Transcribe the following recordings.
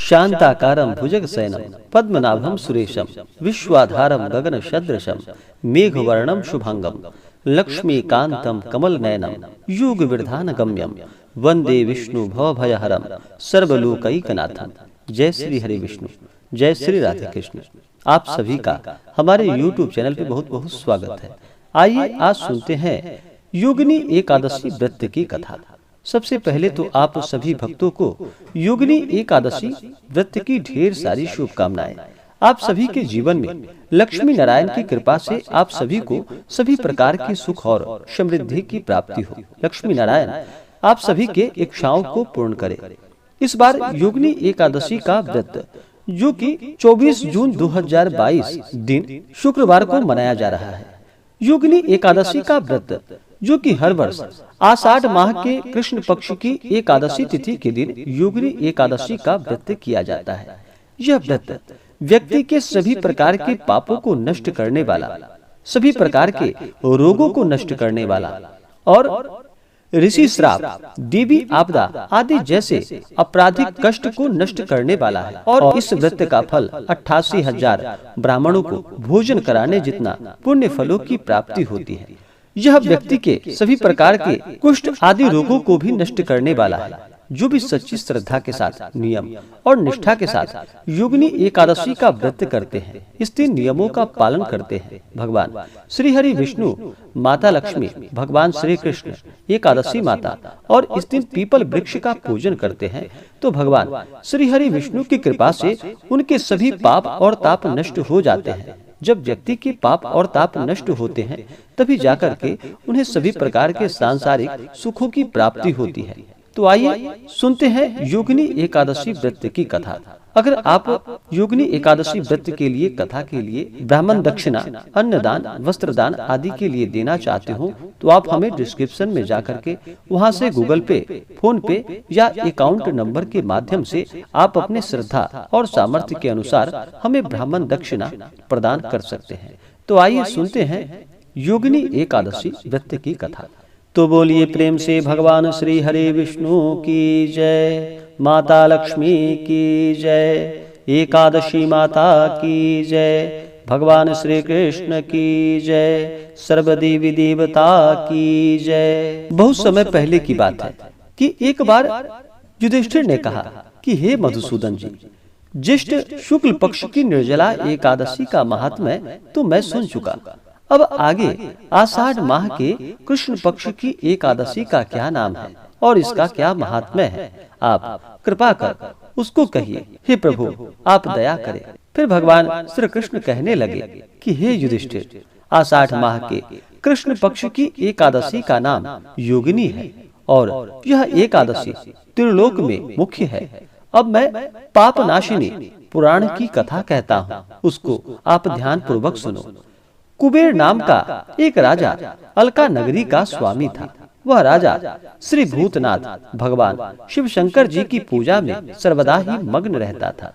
शांताकारं भुजगशयनं पद्मनाभं सुरेशं विश्वाधारं गगनसदृशं मेघवर्णं शुभांगं लक्ष्मीकान्तं कमलनयनं युगविरधानगम्यं वंदे विष्णु भवभयहरं सर्वलोकैकनाथं। जय श्री हरि विष्णु, जय श्री राधे कृष्ण। आप सभी का हमारे YouTube चैनल पे बहुत बहुत स्वागत है। आइए आज सुनते हैं योगिनी एकादशी व्रत की कथा। सबसे पहले तो आप सभी भक्तों को योगिनी एकादशी व्रत की ढेर सारी शुभकामनाएं। आप सभी के जीवन में लक्ष्मी नारायण की कृपा से आप सभी को सभी प्रकार की सुख और समृद्धि की प्राप्ति हो। लक्ष्मी नारायण आप सभी के इच्छाओं को पूर्ण करे। इस बार योगिनी एकादशी का व्रत जो कि 24 जून 2022 दिन शुक्रवार को मनाया जा रहा है। योगिनी एकादशी का व्रत जो कि हर वर्ष आषाढ़ माह के कृष्ण पक्ष की एकादशी तिथि के दिन योगिनी एकादशी का व्रत किया जाता है। यह व्रत व्यक्ति के सभी प्रकार के पापों को नष्ट करने वाला, सभी प्रकार के रोगों को नष्ट करने वाला और ऋषि श्राप, देवी आपदा आदि जैसे आपराधिक कष्ट को नष्ट करने वाला है। और इस व्रत का फल 88,000 ब्राह्मणों को भोजन कराने जितना पुण्य फलों की प्राप्ति होती है। यह व्यक्ति के सभी प्रकार के कुष्ठ आदि रोगों को भी नष्ट करने वाला है। जो भी सच्ची श्रद्धा के साथ, नियम और निष्ठा के साथ योगिनी एकादशी का व्रत करते हैं, इस तीन नियमों का पालन करते हैं, भगवान श्री हरि विष्णु, माता लक्ष्मी, भगवान श्री कृष्ण, एकादशी माता और इस दिन पीपल वृक्ष का पूजन करते हैं, तो भगवान श्री हरि विष्णु की कृपा से उनके सभी पाप और ताप नष्ट हो जाते हैं। जब व्यक्ति के पाप और ताप नष्ट होते हैं तभी जाकर के उन्हें सभी प्रकार के सांसारिक सुखों की प्राप्ति होती है। तो आइए सुनते हैं योगिनी एकादशी व्रत की कथा। अगर आप योगिनी एकादशी व्रत के लिए कथा के लिए ब्राह्मण दक्षिणा, अन्नदान, वस्त्रदान आदि के लिए देना चाहते हो तो आप हमें डिस्क्रिप्शन में जाकर के वहां से गूगल पे, फोन पे या अकाउंट नंबर के माध्यम से आप अपने श्रद्धा और सामर्थ्य के अनुसार हमें ब्राह्मण दक्षिणा प्रदान कर सकते हैं। तो आइए सुनते हैं योगिनी एकादशी व्रत की कथा। तो बोलिए प्रेम से भगवान श्री हरि विष्णु की जय, माता लक्ष्मी की जय, एकादशी माता की जय, भगवान श्री कृष्ण की जय, सर्वदेवी देवता की जय। बहुत समय पहले की बात है कि एक बार युधिष्ठिर ने कहा कि हे मधुसूदन जी, ज्येष्ठ शुक्ल पक्ष की निर्जला एकादशी का महात्म्य तो मैं सुन चुका। अब आगे आषाढ़ माह के कृष्ण पक्ष की एकादशी का क्या नाम है और इसका क्या महात्म्य है, आप कृपा कर उसको कहिए। हे प्रभु आप दया करें। फिर भगवान श्री कृष्ण कहने लगे कि हे युधिष्ठिर, आषाढ़ माह के कृष्ण पक्ष की एकादशी का नाम योगिनी है और यह एकादशी त्रिलोक में मुख्य है। अब मैं पापनाशिनी पुराण की कथा कहता हूँ, उसको आप ध्यान पूर्वक सुनो। कुबेर नाम का एक राजा अलका नगरी का स्वामी था। वह राजा श्री भूतनाथ भगवान शिव शंकर जी की पूजा में सर्वदा ही मग्न रहता था।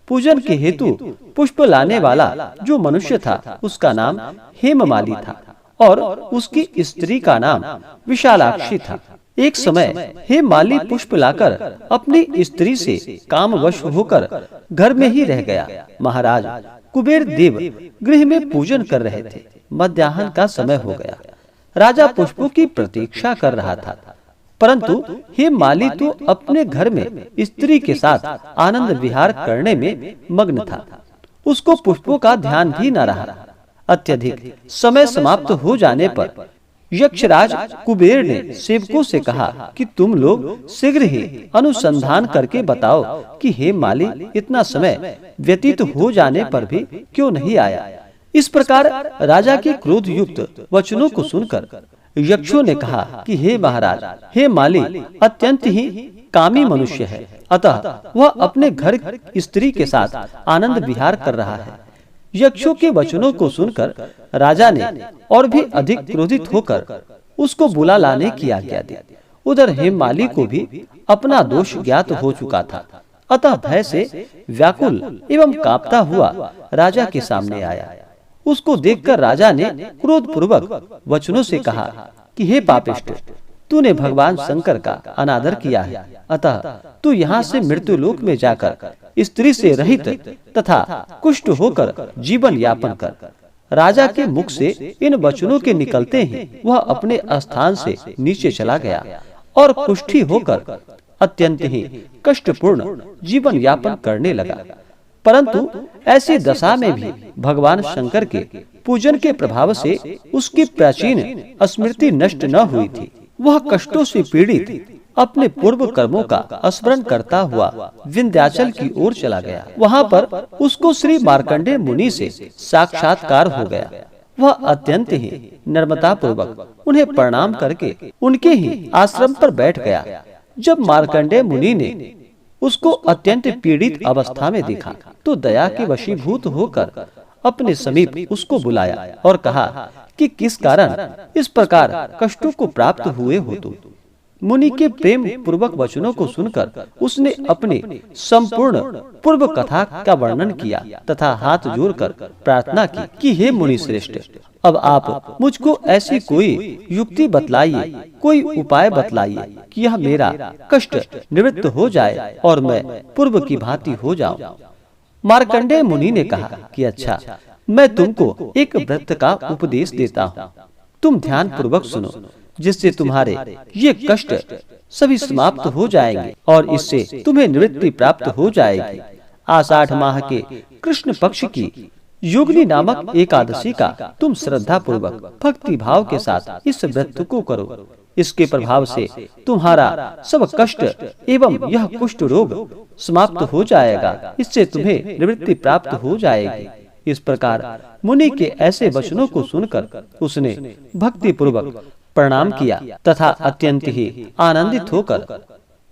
पूजन के हेतु पुष्प लाने वाला जो मनुष्य था उसका नाम हेममाली था और उसकी स्त्री का नाम विशालाक्षी था। एक समय हेममाली पुष्प लाकर अपनी स्त्री से कामवश होकर घर में ही रह गया। महाराज कुबेर देव गृह में पूजन कर रहे थे। मध्याह्न का समय हो गया। राजा पुष्पों की प्रतीक्षा कर रहा था, परंतु हेममाली तो अपने घर में स्त्री के साथ आनंद विहार करने में मग्न था। उसको पुष्पों का ध्यान भी न रहा। अत्यधिक समय समाप्त हो जाने पर यक्षराज कुबेर ने सेवकों से कहा कि तुम लोग शीघ्र ही अनुसंधान करके बताओ कि हेममाली इतना समय व्यतीत हो जाने पर भी क्यों नहीं आया। इस प्रकार राजा के क्रोध युक्त वचनों को सुनकर यक्षों ने कहा कि हे महाराज, हेममाली अत्यंत ही कामी मनुष्य है, अतः वह अपने घर स्त्री के साथ आनंद विहार कर रहा है। यक्षों के वचनों को सुनकर राजा ने और भी अधिक क्रोधित होकर उसको बुला लाने की आज्ञा दी। उधर हेममाली को भी अपना दोष ज्ञात हो चुका था, अतः भय से व्याकुल एवं कांपता हुआ राजा के सामने आया। उसको देखकर राजा ने क्रोध पूर्वक वचनों से कहा कि हे पापिष्ट, तूने भगवान शंकर का अनादर किया है, अतः तू यहाँ से मृत्यु लोक में जाकर स्त्री से रहित तथा कुष्ठ होकर जीवन यापन कर। राजा के मुख से इन वचनों के निकलते ही वह अपने स्थान से नीचे चला गया और कुष्ठी होकर अत्यंत ही कष्टपूर्ण जीवन यापन करने लगा। परंतु ऐसी दशा में भी भगवान शंकर के पूजन के प्रभाव से उसकी प्राचीन स्मृति नष्ट न हुई थी। वह कष्टों से पीड़ित अपने पूर्व कर्मों का स्मरण करता हुआ विंध्याचल की ओर चला गया। वहाँ पर उसको श्री मार्कंडेय मुनि से साक्षात्कार हो गया। वह अत्यंत ही नम्रता पूर्वक उन्हें प्रणाम करके उनके ही आश्रम पर बैठ गया। जब मार्कंडेय मुनि ने उसको अत्यंत पीड़ित अवस्था में देखा तो दया के वशीभूत होकर अपने समीप उसको बुलाया और कहा कि किस कारण इस प्रकार कष्टों को प्राप्त हुए हो तुम। मुनि के प्रेम पूर्वक वचनों को सुनकर उसने अपनी संपूर्ण पूर्व कथा का वर्णन किया तथा हाथ जोड़कर प्रार्थना की कि हे मुनि श्रेष्ठ, अब आप मुझको ऐसी कोई युक्ति बतलाइए, कोई उपाय बतलाइए कि यह मेरा कष्ट निवृत्त हो जाए और मैं पूर्व की भांति हो जाऊं। मार्कंडेय मुनि ने कहा कि अच्छा, मैं तुमको एक व्रत का उपदेश देता हूँ, तुम ध्यान पूर्वक सुनो, जिससे तुम्हारे ये कष्ट सभी समाप्त हो जाएंगे और इससे तुम्हें निवृत्ति प्राप्त हो जाएगी। आषाढ़ माह के कृष्ण पक्ष की योगिनी नामक एकादशी का तुम श्रद्धा पूर्वक भक्ति भाव के साथ इस व्रत को करो। इसके प्रभाव से तुम्हारा सब कष्ट एवं यह कुष्ठ रोग समाप्त हो जाएगा, इससे तुम्हें निवृत्ति प्राप्त हो जाएगी। इस प्रकार मुनि के ऐसे वचनों को सुनकर उसने भक्ति पूर्वक प्रणाम किया तथा अत्यंत ही आनंदित होकर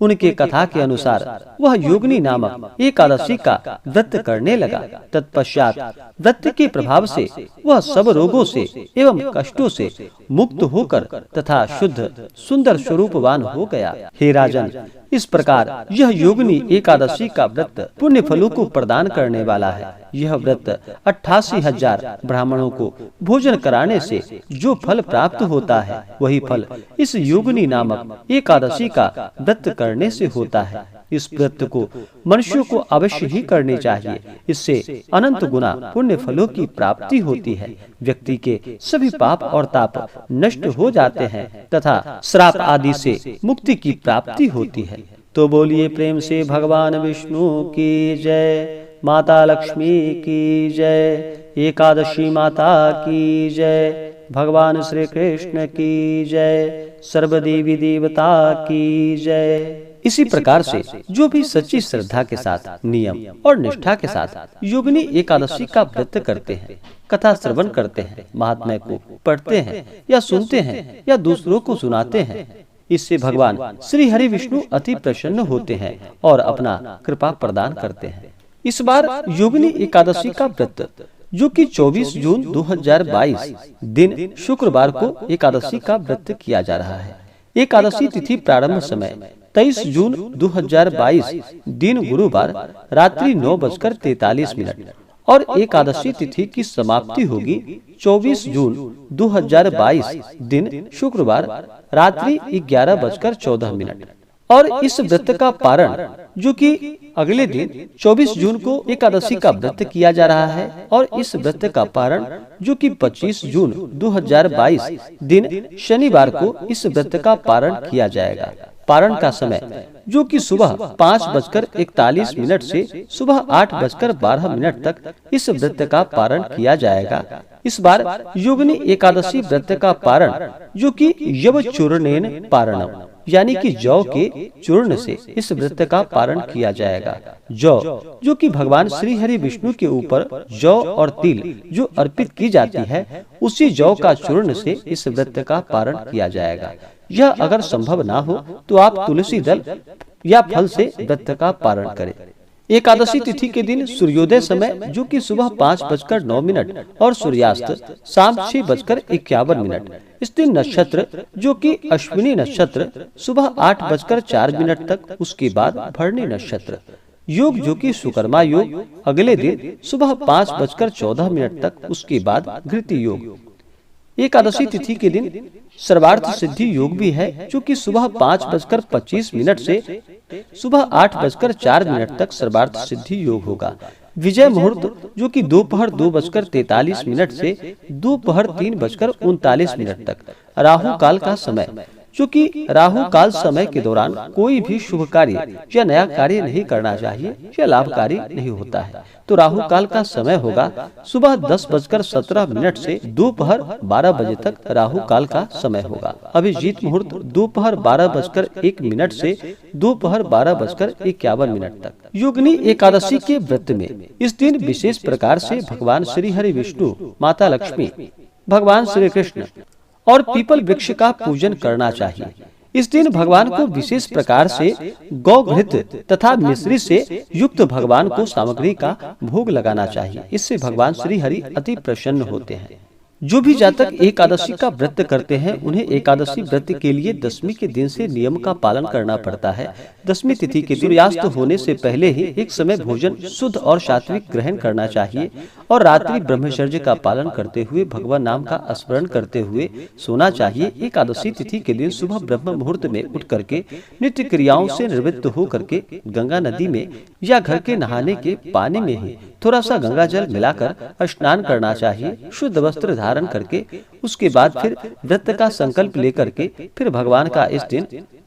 उनके कथा के अनुसार वह योगिनी नामक एकादशी का व्रत करने लगा। तत्पश्चात व्रत के प्रभाव से वह सब रोगों से एवं कष्टों से मुक्त होकर तथा शुद्ध सुंदर स्वरूपवान हो गया। हे राजन, इस प्रकार यह योगिनी एकादशी का व्रत पुण्य फलों को प्रदान करने वाला है। यह व्रत 88,000 ब्राह्मणों को भोजन कराने से जो फल प्राप्त होता है, वही फल इस योगिनी नामक एकादशी का व्रत करने से होता है। इस व्रत को मनुष्यों को अवश्य ही करनी चाहिए। इससे अनंत गुना पुण्य फलों की प्राप्ति होती है। व्यक्ति के सभी पाप और ताप नष्ट हो जाते हैं तथा श्राप आदि से मुक्ति की प्राप्ति होती है। तो बोलिए प्रेम से भगवान विष्णु की जय, माता लक्ष्मी की जय, एकादशी माता की जय, भगवान श्री कृष्ण की जय, सर्वदेवी देवता की जय। इसी प्रकार से जो भी सच्ची श्रद्धा के साथ, नियम और निष्ठा के साथ योगिनी एकादशी का व्रत करते हैं, कथा श्रवण करते हैं, महात्म्य को पढ़ते हैं या सुनते हैं या दूसरों को सुनाते हैं, इससे भगवान श्री हरि विष्णु अति प्रसन्न होते हैं और अपना कृपा प्रदान करते हैं। इस बार योगिनी एकादशी का व्रत, जो कि 24 जून 2022 दिन शुक्रवार को एकादशी का व्रत किया जा रहा है। एकादशी तिथि प्रारंभ समय 23 जून 2022 दिन गुरुवार रात्रि 9:43 और एकादशी तिथि की समाप्ति होगी 24 जून 2022 दिन शुक्रवार रात्रि 11:14 और इस व्रत का पारण, जो कि अगले दिन 24 जून को एकादशी का व्रत किया जा रहा है, और इस व्रत का पारण, जो कि 25 जून 2022 दिन शनिवार को इस व्रत का पारण किया जाएगा। पारण का समय, जो कि सुबह 5:41 से सुबह 8:12 तक इस व्रत का पारण किया जाएगा। इस बार योगिनी एकादशी व्रत का पारण, जो कि यव चूर्णेन पारणम, यानी कि जौ के चूर्ण से इस व्रत का पारण किया जाएगा। जौ, जो कि भगवान श्री हरि विष्णु के ऊपर जौ और तिल जो अर्पित की जाती है, उसी जौ का चूर्ण से इस व्रत का पारण किया जाएगा। यह अगर संभव ना हो तो आप तुलसी दल या फल से व्रत का पारण करें। एकादशी तिथि के दिन सूर्योदय समय, जो कि सुबह 5:09 और सूर्यास्त शाम 6:51। इस दिन नक्षत्र, जो कि अश्विनी नक्षत्र, सुबह 8:04 तक, उसके बाद भरणी नक्षत्र। योग, जो कि सुकर्मा योग, अगले दिन सुबह 5:14 तक, उसके बाद घृति योग। एकादशी तिथि के दिन सर्वार्थ सिद्धि योग भी है, जो कि सुबह 5:25 से सुबह 8:04 तक सर्वार्थ सिद्धि योग होगा। विजय मुहूर्त जो कि दोपहर 2:43 से दोपहर 3:39 तक। राहु काल का समय, जो कि राहु काल समय के दौरान कोई भी शुभ कार्य या नया कार्य नहीं करना चाहिए या लाभकारी नहीं होता है। तो राहु काल का समय होगा सुबह 10:17 से दोपहर 12 बजे तक राहु काल का समय होगा। अभिजीत मुहूर्त दोपहर 12:01 से दोपहर 12:51 तक। योगिनी एकादशी के व्रत में इस दिन विशेष प्रकार से भगवान श्री हरि विष्णु, माता लक्ष्मी, भगवान श्री कृष्ण और पीपल वृक्ष का पूजन करना चाहिए। इस दिन भगवान को विशेष प्रकार से गौघृत तथा मिश्री से युक्त भगवान को सामग्री का भोग लगाना चाहिए। इससे भगवान श्री हरि अति प्रसन्न होते हैं। जो भी जातक एकादशी का व्रत करते हैं, उन्हें एकादशी व्रत के लिए दशमी के दिन से नियम का पालन करना पड़ता है। दशमी तिथि के सूर्यास्त होने से पहले ही एक समय भोजन शुद्ध और सात्विक ग्रहण करना चाहिए और रात्रि ब्रह्मचर्य का पालन करते हुए भगवान नाम का स्मरण करते हुए सोना चाहिए। एकादशी तिथि के दिन सुबह ब्रह्म मुहूर्त में उठ करके नित्य क्रियाओं से निवृत्त हो करके गंगा नदी में या घर के नहाने के पानी में ही थोड़ा सा गंगा जल मिलाकर स्नान करना चाहिए। शुद्ध वस्त्र धारण करके उसके बाद फिर व्रत का संकल्प लेकर के फिर भगवान का इस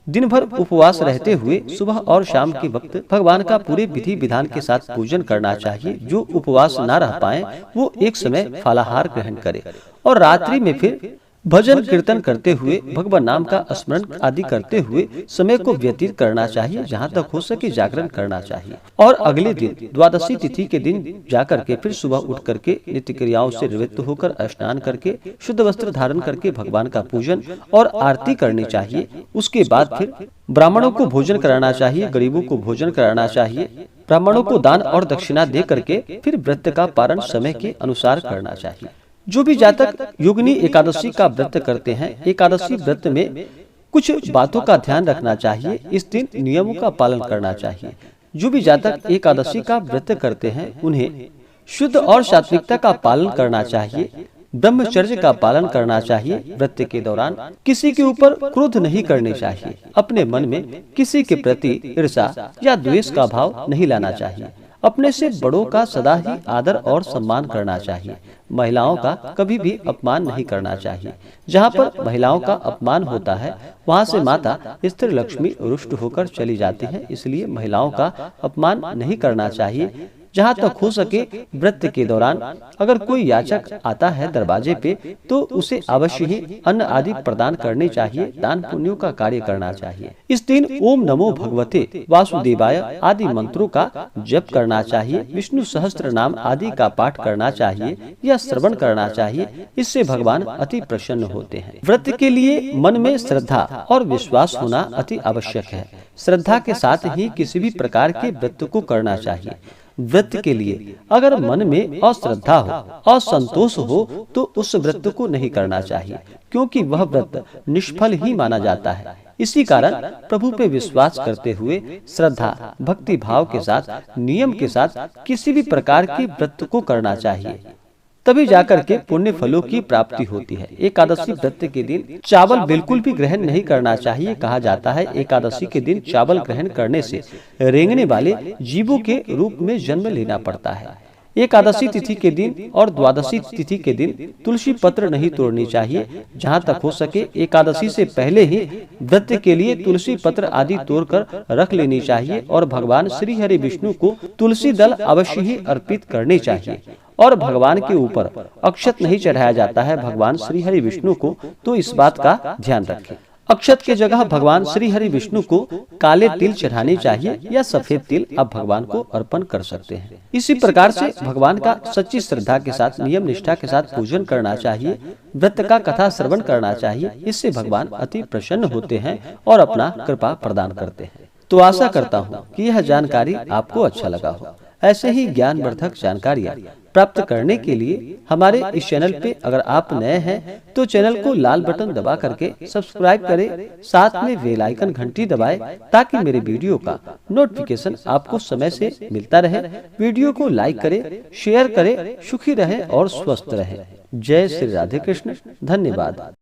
दिन भर उपवास रहते हुए सुबह और शाम के वक्त भगवान का पूरे विधि विधान के साथ पूजन करना चाहिए। जो उपवास न रह पाए वो एक समय फलाहार ग्रहण करे और रात्रि में फिर भजन कीर्तन करते हुए भगवान नाम का स्मरण आदि करते हुए समय को व्यतीत करना चाहिए। जहाँ तक हो सके जागरण करना चाहिए और अगले दिन द्वादशी तिथि के दिन जाकर के फिर सुबह उठ करके नित्य क्रियाओं से निवृत्त होकर स्नान करके शुद्ध वस्त्र धारण करके भगवान का पूजन और आरती करनी चाहिए। उसके बाद फिर ब्राह्मणों को भोजन कराना चाहिए, गरीबों को भोजन कराना चाहिए, ब्राह्मणों को दान और दक्षिणा दे करके फिर व्रत का पारण समय के अनुसार करना चाहिए। जो भी जातक योगिनी एकादशी का व्रत करते हैं, एकादशी व्रत में कुछ बातों का ध्यान रखना चाहिए। इस दिन नियमों का पालन करना चाहिए। जो भी जातक एकादशी का व्रत करते हैं, उन्हें शुद्ध और सात्विकता का पालन करना चाहिए, ब्रह्मचर्य का पालन करना चाहिए। व्रत के दौरान किसी के ऊपर क्रोध नहीं करने चाहिए। अपने मन में किसी के प्रति ईर्ष्या या द्वेष का भाव नहीं लाना चाहिए। अपने से बड़ों का सदा ही आदर और सम्मान करना चाहिए। महिलाओं का कभी भी अपमान नहीं करना चाहिए। जहाँ पर महिलाओं का अपमान होता है, वहाँ से माता स्त्री लक्ष्मी रुष्ट होकर चली जाती है। इसलिए महिलाओं का अपमान नहीं करना चाहिए। जहाँ तक हो सके व्रत के दौरान अगर कोई याचक आता है दरवाजे पे, तो उसे अवश्य ही अन्न आदि प्रदान करने चाहिए। दान पुण्यों का कार्य करना चाहिए। इस दिन ओम नमो भगवते वासुदेवाय आदि मंत्रों का जप करना चाहिए। विष्णु सहस्त्र नाम आदि का पाठ करना चाहिए या श्रवण करना चाहिए। इससे भगवान अति प्रसन्न होते हैं। व्रत के लिए मन में श्रद्धा और विश्वास होना अति आवश्यक है। श्रद्धा के साथ ही किसी भी प्रकार के व्रत को करना चाहिए। व्रत के लिए अगर मन में अश्रद्धा हो, असंतोष हो, तो उस व्रत को नहीं करना चाहिए, क्योंकि वह व्रत निष्फल ही माना जाता है। इसी कारण प्रभु पे विश्वास करते हुए श्रद्धा भक्ति भाव के साथ नियम के साथ किसी भी प्रकार के व्रत को करना चाहिए, तभी जाकर के पुण्य फलों की प्राप्ति होती है। एकादशी व्रत के दिन चावल बिल्कुल भी ग्रहण नहीं करना चाहिए। कहा जाता है एकादशी के दिन चावल ग्रहण करने से रेंगने वाले जीवों के रूप में जन्म लेना पड़ता है। एकादशी तिथि के दिन और द्वादशी तिथि के दिन तुलसी पत्र नहीं तोड़नी चाहिए। जहाँ तक हो सके एकादशी से पहले ही व्रत के लिए तुलसी पत्र आदि तोड़कर रख लेनी चाहिए और भगवान श्री हरि विष्णु को तुलसी दल अवश्य ही अर्पित करने चाहिए। और भगवान के ऊपर अक्षत नहीं चढ़ाया जाता है भगवान श्री हरि विष्णु को, तो इस बात का ध्यान रखें। अक्षत के जगह भगवान श्री हरि विष्णु को काले तिल चढ़ाने चाहिए या सफेद तिल आप भगवान को अर्पण कर सकते हैं। इसी प्रकार से भगवान का सच्ची श्रद्धा के साथ नियम निष्ठा के साथ पूजन करना चाहिए। व्रत का कथा श्रवण करना चाहिए। इससे भगवान अति प्रसन्न होते हैं और अपना कृपा प्रदान करते हैं। तो आशा करता हूँ कि यह जानकारी आपको अच्छा लगा हो। ऐसे ही ज्ञानवर्धक जानकारियाँ प्राप्त करने के लिए हमारे इस चैनल पे अगर आप नए हैं तो चैनल को लाल बटन दबा करके सब्सक्राइब करें, साथ में बेल आइकन घंटी दबाएं ताकि मेरे वीडियो का नोटिफिकेशन आपको समय से मिलता रहे। वीडियो को लाइक करें, शेयर करें। सुखी रहें और स्वस्थ रहें। जय श्री राधे कृष्ण। धन्यवाद।